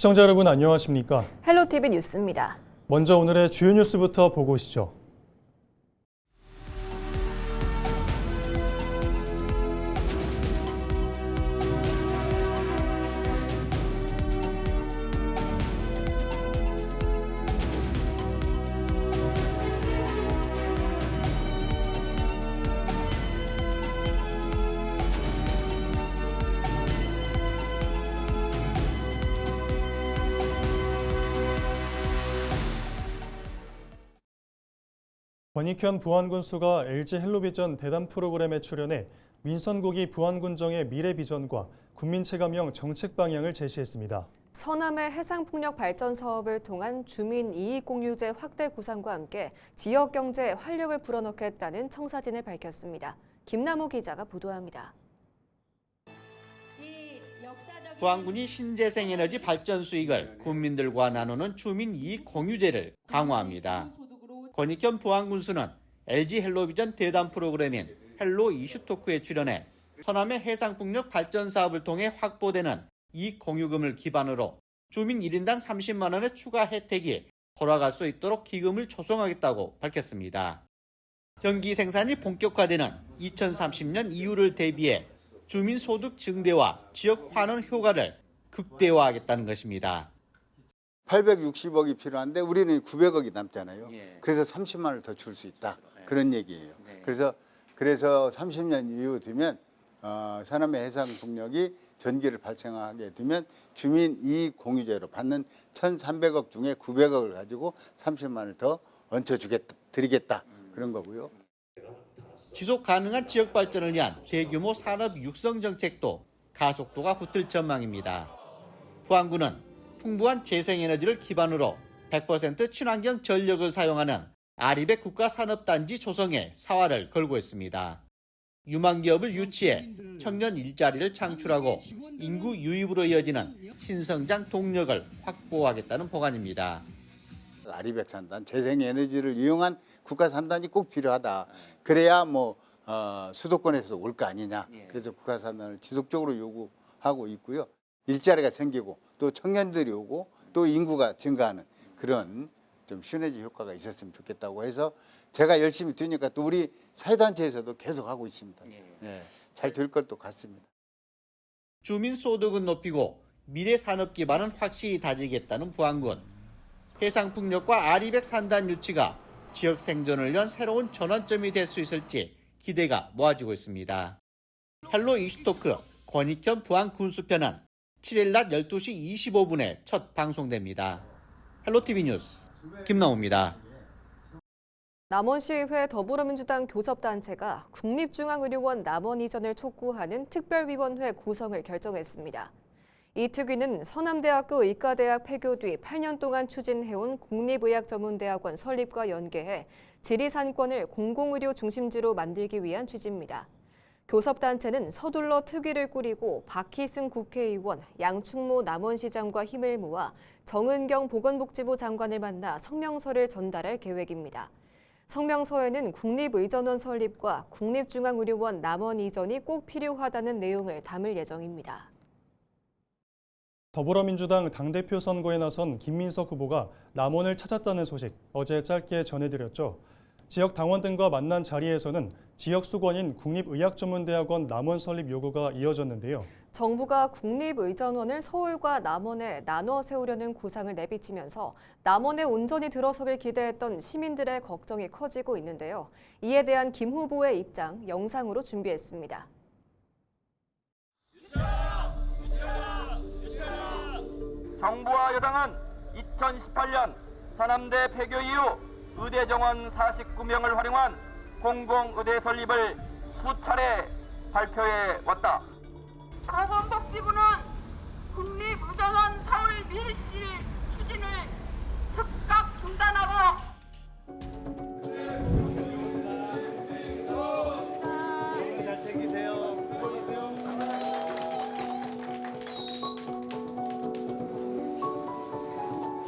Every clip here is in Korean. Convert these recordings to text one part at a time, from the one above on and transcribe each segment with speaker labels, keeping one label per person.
Speaker 1: 시청자 여러분 안녕하십니까?
Speaker 2: 헬로티비 뉴스입니다.
Speaker 1: 먼저 오늘의 주요 뉴스부터 보고 오시죠. 권익현 부안군수가 LG 헬로비전 대담 프로그램에 출연해 민선국이 부안군정의 미래 비전과 국민 체감형 정책 방향을 제시했습니다.
Speaker 2: 서남의 해상풍력 발전 사업을 통한 주민 이익 공유제 확대 구상과 함께 지역 경제에 활력을 불어넣겠다는 청사진을 밝혔습니다. 김남호 기자가 보도합니다.
Speaker 3: 부안군이 신재생에너지 발전 수익을 국민들과 나누는 주민 이익 공유제를 강화합니다. 권익현 부안군수는 LG 헬로비전 대담 프로그램인 헬로 이슈토크에 출연해 서남의 해상풍력 발전 사업을 통해 확보되는 이익 공유금을 기반으로 주민 1인당 30만 원의 추가 혜택이 돌아갈 수 있도록 기금을 조성하겠다고 밝혔습니다. 전기 생산이 본격화되는 2030년 이후를 대비해 주민 소득 증대와 지역 환원 효과를 극대화하겠다는 것입니다.
Speaker 4: 860억이 필요한데 우리는 900억이 남잖아요. 그래서 30만 원을 더 줄 수 있다. 그런 얘기예요. 그래서 30년 이후 되면 서남의 해상풍력이 전기를 발생하게 되면 주민 이익 공유제로 받는 1,300억 중에 900억을 가지고 30만 원을 더 드리겠다. 그런 거고요.
Speaker 3: 지속 가능한 지역 발전을 위한 대규모 산업 육성 정책도 가속도가 붙을 전망입니다. 부안군은 풍부한 재생에너지를 기반으로 100% 친환경 전력을 사용하는 아리백 국가산업단지 조성에 사활을 걸고 있습니다. 유망 기업을 유치해 청년 일자리를 창출하고 인구 유입으로 이어지는 신성장 동력을 확보하겠다는 법안입니다.
Speaker 4: 아리백 산단, 재생에너지를 이용한 국가산단이 꼭 필요하다. 그래야 수도권에서 올 거 아니냐. 그래서 국가산단을 지속적으로 요구하고 있고요. 일자리가 생기고 또 청년들이 오고 또 인구가 증가하는 그런 좀 시너지 효과가 있었으면 좋겠다고 해서 제가 열심히 뛰니까 또 우리 사회단체에서도 계속 하고 있습니다. 잘 될 것도 같습니다.
Speaker 3: 주민 소득은 높이고 미래 산업 기반은 확실히 다지겠다는 부안군. 해상풍력과 아리백 산단 유치가 지역 생존을 위한 새로운 전환점이 될 수 있을지 기대가 모아지고 있습니다. 헬로 이슈토크 권익현 부안 군수편은 7일 낮 12시 25분에 첫 방송됩니다. 헬로티비 뉴스 김나호입니다.
Speaker 2: 남원시의회 더불어민주당 교섭단체가 국립중앙의료원 남원 이전을 촉구하는 특별위원회 구성을 결정했습니다. 이 특위는 서남대학교 의과대학 폐교 뒤 8년 동안 추진해온 국립의학전문대학원 설립과 연계해 지리산권을 공공의료 중심지로 만들기 위한 취지입니다. 교섭단체는 서둘러 특위를 꾸리고 박희승 국회의원, 양충모 남원시장과 힘을 모아 정은경 보건복지부 장관을 만나 성명서를 전달할 계획입니다. 성명서에는 국립의전원 설립과 국립중앙의료원 남원 이전이 꼭 필요하다는 내용을 담을 예정입니다.
Speaker 1: 더불어민주당 당대표 선거에 나선 김민석 후보가 남원을 찾았다는 소식 어제 짧게 전해드렸죠. 지역 당원들과 만난 자리에서는 지역 수건인 국립의학전문대학원 남원 설립 요구가 이어졌는데요.
Speaker 2: 정부가 국립의전원을 서울과 남원에 나눠 세우려는 구상을 내비치면서 남원에 온전히 들어서길 기대했던 시민들의 걱정이 커지고 있는데요. 이에 대한 김 후보의 입장 영상으로 준비했습니다.
Speaker 5: 정부와 여당은 2018년 서남대 폐교 이후 의대 정원 49명을 활용한 공공의대 설립을 수차례 발표해 왔다.
Speaker 6: 보건복지부는 국립의전원 서울 밀실 추진을 즉각 중단하고
Speaker 4: 잘 챙기세요.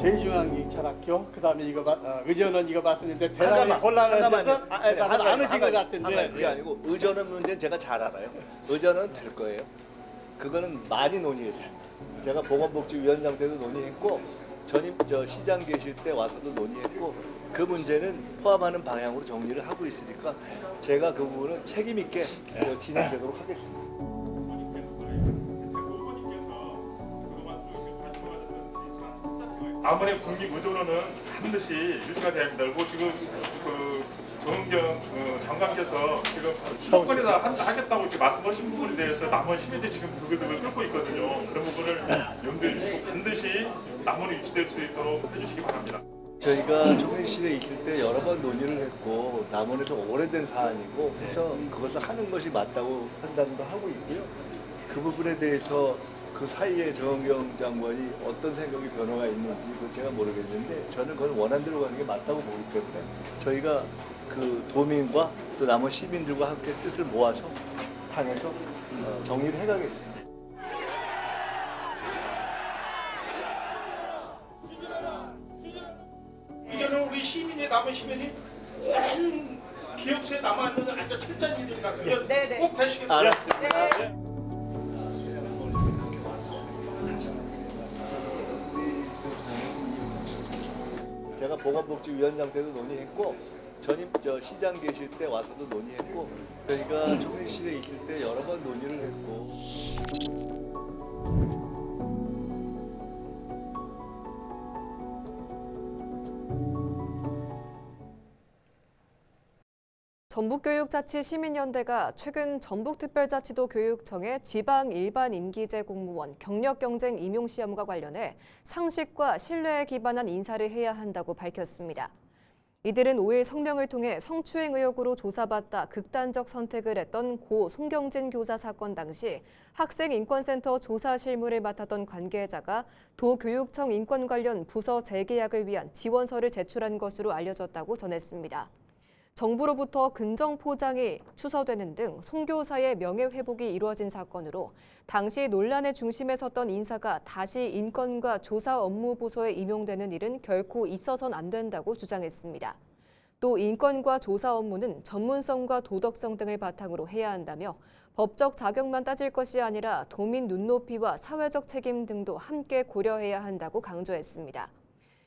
Speaker 7: 제일중앙철학교 그다음에 의전은 이거 봤었는데 대단히 곤란해서 다들 안 오신 것 같은데
Speaker 8: 그게 아니고 의전은 문제는 제가 잘 알아요. 의전은 될 거예요. 그거는 많이 논의했습니다. 제가 보건복지위원장 때도 논의했고 전임 시장 계실 때 와서도 논의했고 그 문제는 포함하는 방향으로 정리를 하고 있으니까 제가 그 부분은 책임 있게 진행되도록 하겠습니다.
Speaker 9: 남원의 국립 의존원은 반드시 유지가 돼야 된다. 그리고 지금 정은경 장관께서 지금 수도권에다 하겠다고 이렇게 말씀하신 부분에 대해서 남원 시민들이 지금 두글두글 끓고 있거든요. 그런 부분을 염두에 주시고 반드시 남원이 유지될 수 있도록 해주시기 바랍니다.
Speaker 8: 저희가 총리실에 있을 때 여러 번 논의를 했고 남원에서 오래된 사안이고 그래서 그것을 하는 것이 맞다고 판단도 하고 있고요. 그 부분에 대해서 그 사이에 정은경 장관이 어떤 생각이 변화가 있는지 그건 제가 모르겠는데 저는 그건 원안대로 가는 게 맞다고 보기 때문에 저희가 그 도민과 또 남원 시민들과 함께 뜻을 모아서 당에서 정리를 해가겠습니다.
Speaker 10: 이제는 우리 시민이 남은 시민이 오랜 기억수에 남아있는 아주 철저한 일이니까 그건 꼭 되시길 바랍니다.
Speaker 8: 제가 보건복지위원장 때도 논의했고 전임 시장 계실 때 와서도 논의했고 저희가 총리실에 있을 때 여러 번 논의를 했고
Speaker 2: 전북교육자치시민연대가 최근 전북특별자치도 교육청의 지방 일반 임기제 공무원 경력경쟁 임용시험과 관련해 상식과 신뢰에 기반한 인사를 해야 한다고 밝혔습니다. 이들은 5일 성명을 통해 성추행 의혹으로 조사받다 극단적 선택을 했던 고 송경진 교사 사건 당시 학생인권센터 조사 실무를 맡았던 관계자가 도교육청 인권 관련 부서 재계약을 위한 지원서를 제출한 것으로 알려졌다고 전했습니다. 정부로부터 근정 포장이 추서되는 등 송 교사의 명예회복이 이루어진 사건으로 당시 논란의 중심에 섰던 인사가 다시 인권과 조사 업무 부서에 임용되는 일은 결코 있어선 안 된다고 주장했습니다. 또 인권과 조사 업무는 전문성과 도덕성 등을 바탕으로 해야 한다며 법적 자격만 따질 것이 아니라 도민 눈높이와 사회적 책임 등도 함께 고려해야 한다고 강조했습니다.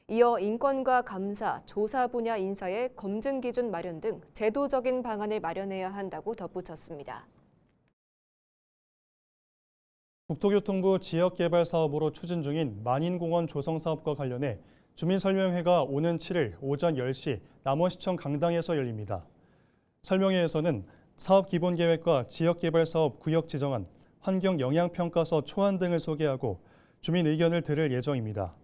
Speaker 2: 이어 인권과 감사, 조사 분야 인사의 검증 기준 마련 등 제도적인 방안을 마련해야 한다고 덧붙였습니다.
Speaker 1: 국토교통부 지역개발사업으로 추진 중인 만인공원 조성사업과 관련해 주민설명회가 오는 7일 오전 10시 남원시청 강당에서 열립니다. 설명회에서는 사업 기본계획과 지역개발사업 구역 지정안, 환경영향평가서 초안 등을 소개하고 주민 의견을 들을 예정입니다.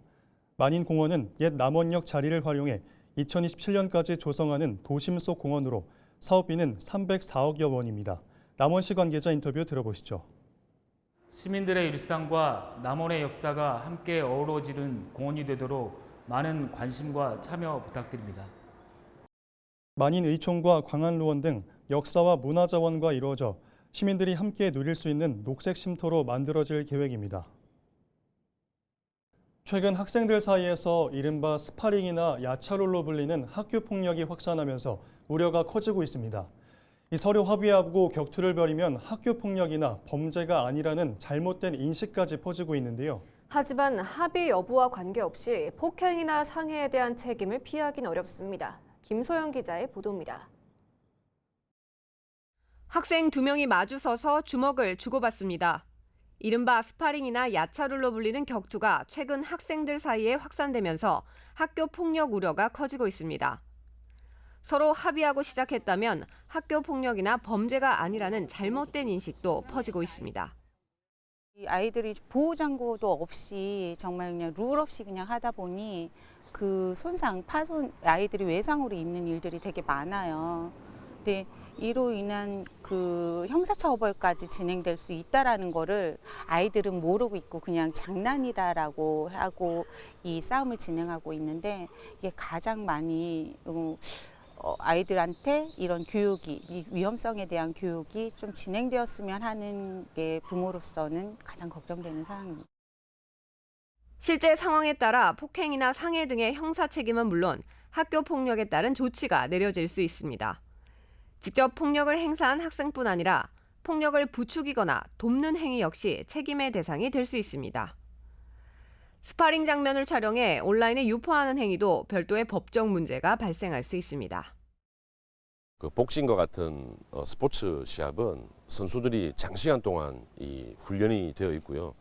Speaker 1: 만인공원은 옛 남원역 자리를 활용해 2027년까지 조성하는 도심 속 공원으로 사업비는 304억여 원입니다. 남원시 관계자 인터뷰 들어보시죠.
Speaker 11: 시민들의 일상과 남원의 역사가 함께 어우러지는 공원이 되도록 많은 관심과 참여 부탁드립니다.
Speaker 1: 만인의총과 광안루원 등 역사와 문화자원과 이루어져 시민들이 함께 누릴 수 있는 녹색 쉼터로 만들어질 계획입니다. 최근 학생들 사이에서 이른바 스파링이나 야차롤로 불리는 학교 폭력이 확산하면서 우려가 커지고 있습니다. 이 서로 합의하고 격투를 벌이면 학교 폭력이나 범죄가 아니라는 잘못된 인식까지 퍼지고 있는데요.
Speaker 2: 하지만 합의 여부와 관계없이 폭행이나 상해에 대한 책임을 피하긴 어렵습니다. 김소영 기자의 보도입니다.
Speaker 12: 학생 2명이 마주서서 주먹을 주고받습니다. 이른바 스파링이나 야차룰로 불리는 격투가 최근 학생들 사이에 확산되면서 학교 폭력 우려가 커지고 있습니다. 서로 합의하고 시작했다면 학교 폭력이나 범죄가 아니라는 잘못된 인식도 퍼지고 있습니다.
Speaker 13: 아이들이 보호장구도 없이 정말 그냥 룰 없이 그냥 하다 보니 그 손상, 파손, 아이들이 외상으로 입는 일들이 되게 많아요. 근데 이로 인한 그 형사처벌까지 진행될 수 있다라는 거를 아이들은 모르고 있고 그냥 장난이다라고 하고 이 싸움을 진행하고 있는데 이게 가장 많이 아이들한테 이런 교육이, 이 위험성에 대한 교육이 좀 진행되었으면 하는 게 부모로서는 가장 걱정되는 사항입니다.
Speaker 12: 실제 상황에 따라 폭행이나 상해 등의 형사 책임은 물론 학교 폭력에 따른 조치가 내려질 수 있습니다. 직접 폭력을 행사한 학생뿐 아니라 폭력을 부추기거나 돕는 행위 역시 책임의 대상이 될 수 있습니다. 스파링 장면을 촬영해 온라인에 유포하는 행위도 별도의 법적 문제가 발생할 수 있습니다.
Speaker 14: 그 복싱과 같은 스포츠 시합은 선수들이 장시간 동안 이 훈련이 되어 있고요.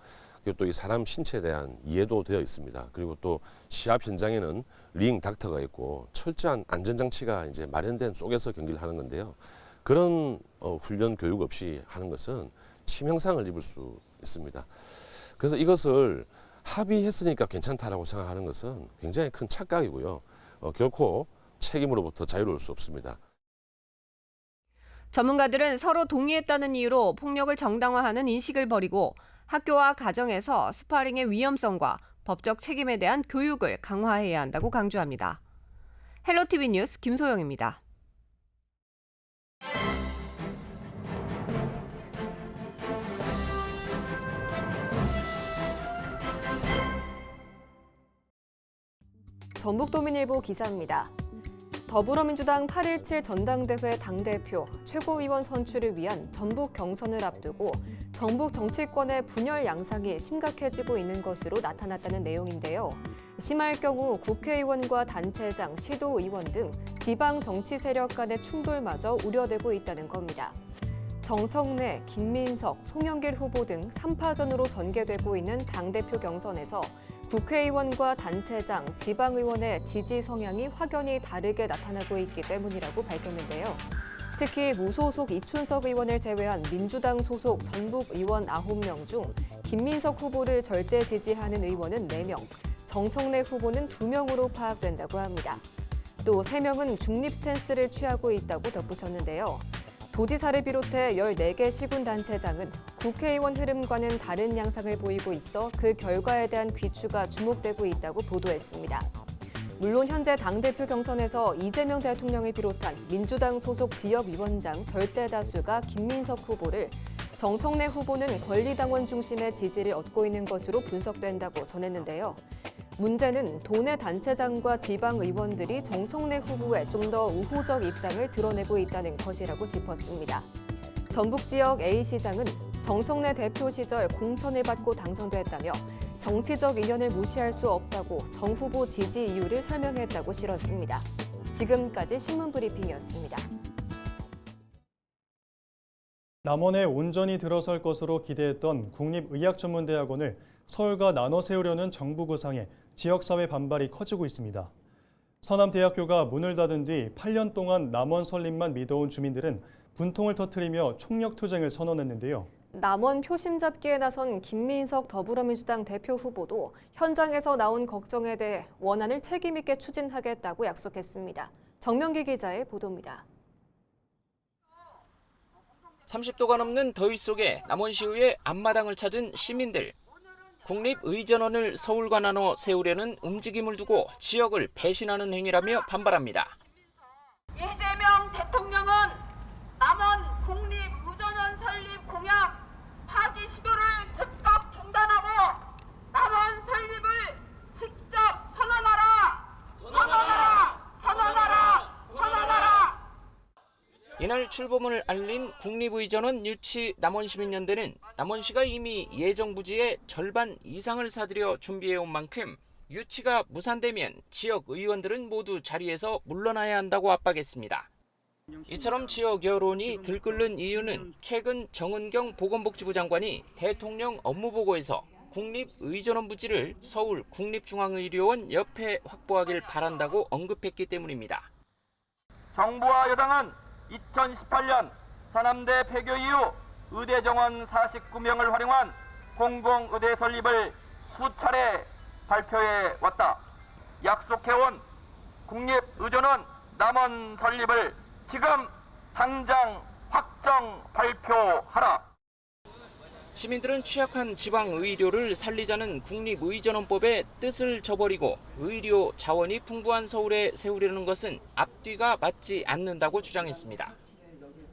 Speaker 14: 그리고 또 이 사람 신체에 대한 이해도 되어 있습니다. 그리고 또 시합 현장에는 링 닥터가 있고 철저한 안전장치가 이제 마련된 속에서 경기를 하는 건데요. 그런 훈련 교육 없이 하는 것은 치명상을 입을 수 있습니다. 그래서 이것을 합의했으니까 괜찮다라고 생각하는 것은 굉장히 큰 착각이고요. 결코 책임으로부터 자유로울 수 없습니다.
Speaker 12: 전문가들은 서로 동의했다는 이유로 폭력을 정당화하는 인식을 버리고 학교와 가정에서 스파링의 위험성과 법적 책임에 대한 교육을 강화해야 한다고 강조합니다. 헬로티비 뉴스 김소영입니다.
Speaker 2: 전북도민일보 기사입니다. 더불어민주당 8.17 전당대회 당대표, 최고위원 선출을 위한 전북 경선을 앞두고 전북 정치권의 분열 양상이 심각해지고 있는 것으로 나타났다는 내용인데요. 심할 경우 국회의원과 단체장, 시도의원 등 지방 정치 세력 간의 충돌마저 우려되고 있다는 겁니다. 정청래, 김민석, 송영길 후보 등 3파전으로 전개되고 있는 당대표 경선에서 국회의원과 단체장, 지방의원의 지지 성향이 확연히 다르게 나타나고 있기 때문이라고 밝혔는데요. 특히 무소속 이춘석 의원을 제외한 민주당 소속 전북 의원 9명 중 김민석 후보를 절대 지지하는 의원은 4명, 정청래 후보는 2명으로 파악된다고 합니다. 또 3명은 중립 스탠스를 취하고 있다고 덧붙였는데요. 도지사를 비롯해 14개 시군단체장은 국회의원 흐름과는 다른 양상을 보이고 있어 그 결과에 대한 귀추가 주목되고 있다고 보도했습니다. 물론 현재 당대표 경선에서 이재명 대통령을 비롯한 민주당 소속 지역위원장 절대 다수가 김민석 후보를, 정청래 후보는 권리당원 중심의 지지를 얻고 있는 것으로 분석된다고 전했는데요. 문제는 도내 단체장과 지방의원들이 정청래 후보에 좀 더 우호적 입장을 드러내고 있다는 것이라고 짚었습니다. 전북 지역 A시장은 정청래 대표 시절 공천을 받고 당선됐다며 정치적 인연을 무시할 수 없다고 정 후보 지지 이유를 설명했다고 실었습니다. 지금까지 신문브리핑이었습니다.
Speaker 1: 남원에 온전히 들어설 것으로 기대했던 국립의학전문대학원을 서울과 나눠 세우려는 정부 구상에 지역사회 반발이 커지고 있습니다. 서남대학교가 문을 닫은 뒤 8년 동안 남원 설립만 믿어온 주민들은 분통을 터뜨리며 총력투쟁을 선언했는데요.
Speaker 2: 남원 표심 잡기에 나선 김민석 더불어민주당 대표 후보도 현장에서 나온 걱정에 대해 원안을 책임 있게 추진하겠다고 약속했습니다. 정명기 기자의 보도입니다.
Speaker 5: 30도가 넘는 더위 속에 남원시의회 앞마당을 찾은 시민들. 국립의전원을 서울과 나눠 세우려는 움직임을 두고 지역을 배신하는 행위라며 반발합니다.
Speaker 6: 이재명 대통령은 남원 국립의전원 설립 공약 파기 시도를 즉각 중단하고 남원 설립을 직접 선언하라! 선언하라! 선언하라! 선언하라!
Speaker 5: 이날 출범을 알린 국립의전원 유치 남원시민연대는 남원시가 이미 예정 부지의 절반 이상을 사들여 준비해온 만큼 유치가 무산되면 지역 의원들은 모두 자리에서 물러나야 한다고 압박했습니다. 이처럼 지역 여론이 들끓는 이유는 최근 정은경 보건복지부 장관이 대통령 업무보고에서 국립의전원 부지를 서울 국립중앙의료원 옆에 확보하길 바란다고 언급했기 때문입니다. 정부와 여당은 2018년 서남대 폐교 이후 의대 정원 49명을 활용한 공공의대 설립을 수차례 발표해 왔다. 약속해온 국립의전원 남원 설립을 지금 당장 확정 발표하라. 시민들은 취약한 지방의료를 살리자는 국립의전원법의 뜻을 저버리고 의료 자원이 풍부한 서울에 세우려는 것은 앞뒤가 맞지 않는다고 주장했습니다.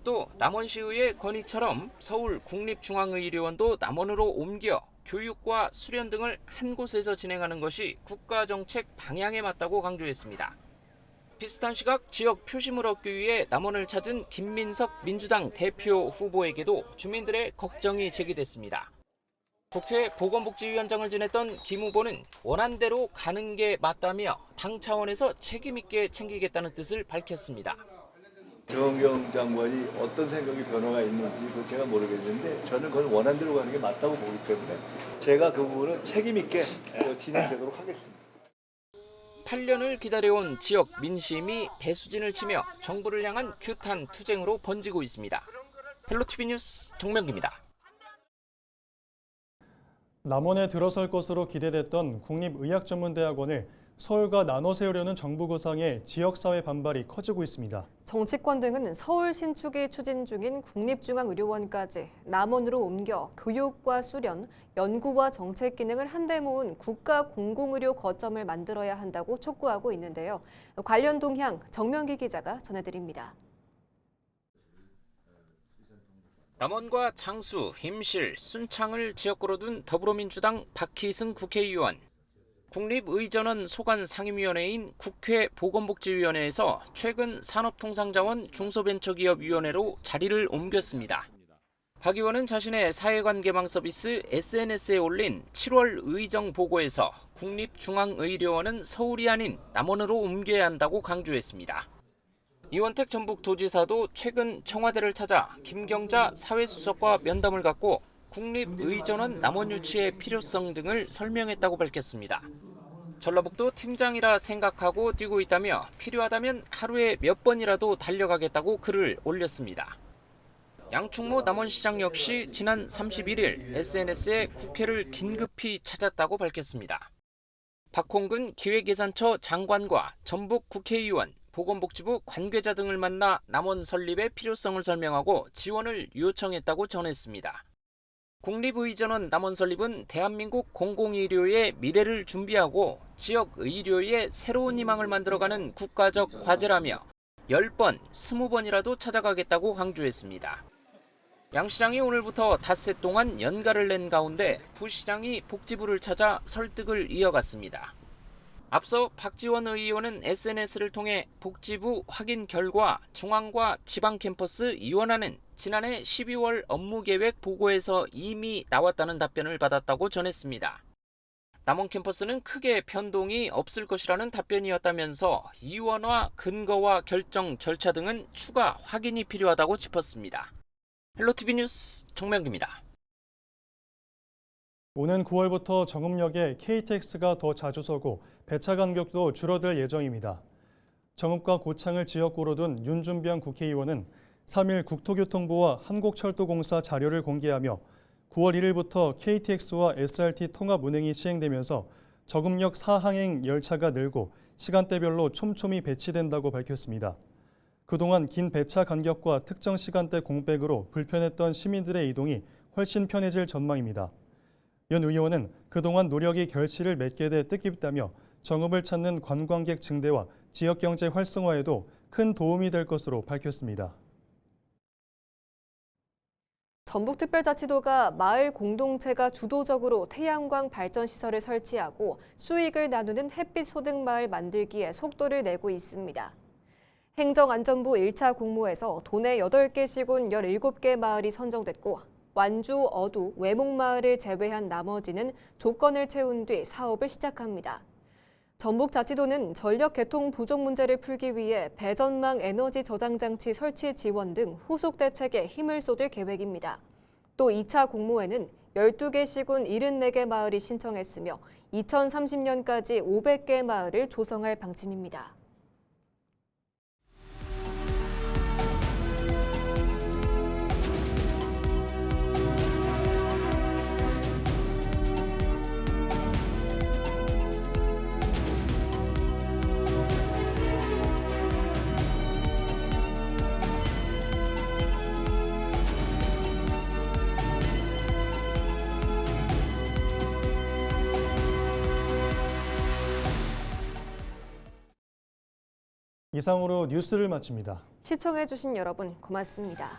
Speaker 5: 또 남원시의회 건의처럼 서울 국립중앙의료원도 남원으로 옮겨 교육과 수련 등을 한 곳에서 진행하는 것이 국가정책 방향에 맞다고 강조했습니다. 비슷한 시각 지역 표심을 얻기 위해 남원을 찾은 김민석 민주당 대표 후보에게도 주민들의 걱정이 제기됐습니다. 국회 보건복지위원장을 지냈던 김 후보는 원안대로 가는 게 맞다며 당 차원에서 책임 있게 챙기겠다는 뜻을 밝혔습니다.
Speaker 8: 정은경 장관이 어떤 생각이 변화가 있는지 그건 제가 모르겠는데 저는 그건 원안대로 가는 게 맞다고 보기 때문에 제가 그 부분은 책임 있게 진행되도록 하겠습니다.
Speaker 5: 8년을 기다려온 지역 민심이 배수진을 치며 정부를 향한 규탄 투쟁으로 번지고 있습니다. 헬로티비 뉴스 정명기입니다.
Speaker 1: 남원에 들어설 것으로 기대됐던 국립의학전문대학원을 서울과 나눠 세우려는 정부 구상에 지역사회 반발이 커지고 있습니다.
Speaker 2: 정치권 등은 서울 신축이 추진 중인 국립중앙의료원까지 남원으로 옮겨 교육과 수련, 연구와 정책 기능을 한데 모은 국가 공공의료 거점을 만들어야 한다고 촉구하고 있는데요. 관련 동향 정명기 기자가 전해드립니다.
Speaker 5: 남원과 장수, 임실, 순창을 지역구로 둔 더불어민주당 박희승 국회의원. 국립의전원 소관 상임위원회인 국회 보건복지위원회에서 최근 산업통상자원 중소벤처기업위원회로 자리를 옮겼습니다. 박 의원은 자신의 사회관계망 서비스 SNS에 올린 7월 의정 보고에서 국립중앙의료원은 서울이 아닌 남원으로 옮겨야 한다고 강조했습니다. 이원택 전북도지사도 최근 청와대를 찾아 김경자 사회수석과 면담을 갖고 국립의전원 남원 유치의 필요성 등을 설명했다고 밝혔습니다. 전라북도 팀장이라 생각하고 뛰고 있다며 필요하다면 하루에 몇 번이라도 달려가겠다고 글을 올렸습니다. 양충모 남원시장 역시 지난 31일 SNS에 국회를 긴급히 찾았다고 밝혔습니다. 박홍근 기획예산처 장관과 전북 국회의원, 보건복지부 관계자 등을 만나 남원 설립의 필요성을 설명하고 지원을 요청했다고 전했습니다. 국립의전원 남원 설립은 대한민국 공공의료의 미래를 준비하고 지역 의료의 새로운 희망을 만들어가는 국가적 과제라며 10번, 20번이라도 찾아가겠다고 강조했습니다. 양 시장이 오늘부터 닷새 동안 연가를 낸 가운데 부시장이 복지부를 찾아 설득을 이어갔습니다. 앞서 박지원 의원은 SNS를 통해 복지부 확인 결과 중앙과 지방 캠퍼스 이원안은 지난해 12월 업무계획 보고에서 이미 나왔다는 답변을 받았다고 전했습니다. 남원 캠퍼스는 크게 변동이 없을 것이라는 답변이었다면서 이원화 근거와 결정 절차 등은 추가 확인이 필요하다고 짚었습니다. 헬로티비 뉴스 정명기입니다.
Speaker 1: 오는 9월부터 정읍역에 KTX가 더 자주 서고 배차 간격도 줄어들 예정입니다. 정읍과 고창을 지역구로 둔 윤준병 국회의원은 3일 국토교통부와 한국철도공사 자료를 공개하며 9월 1일부터 KTX와 SRT 통합 운행이 시행되면서 정읍역 4항행 열차가 늘고 시간대별로 촘촘히 배치된다고 밝혔습니다. 그동안 긴 배차 간격과 특정 시간대 공백으로 불편했던 시민들의 이동이 훨씬 편해질 전망입니다. 윤 의원은 그동안 노력이 결실을 맺게 돼 뜻깊다며 정읍을 찾는 관광객 증대와 지역경제 활성화에도 큰 도움이 될 것으로 밝혔습니다.
Speaker 2: 전북특별자치도가 마을 공동체가 주도적으로 태양광 발전 시설을 설치하고 수익을 나누는 햇빛 소득 마을 만들기에 속도를 내고 있습니다. 행정안전부 1차 공모에서 도내 8개 시군 17개 마을이 선정됐고 완주, 어두, 외목마을을 제외한 나머지는 조건을 채운 뒤 사업을 시작합니다. 전북자치도는 전력 개통 부족 문제를 풀기 위해 배전망 에너지 저장 장치 설치 지원 등 후속 대책에 힘을 쏟을 계획입니다. 또 2차 공모에는 12개 시군 74개 마을이 신청했으며 2030년까지 500개 마을을 조성할 방침입니다.
Speaker 1: 이상으로 뉴스를 마칩니다.
Speaker 2: 시청해주신 여러분 고맙습니다.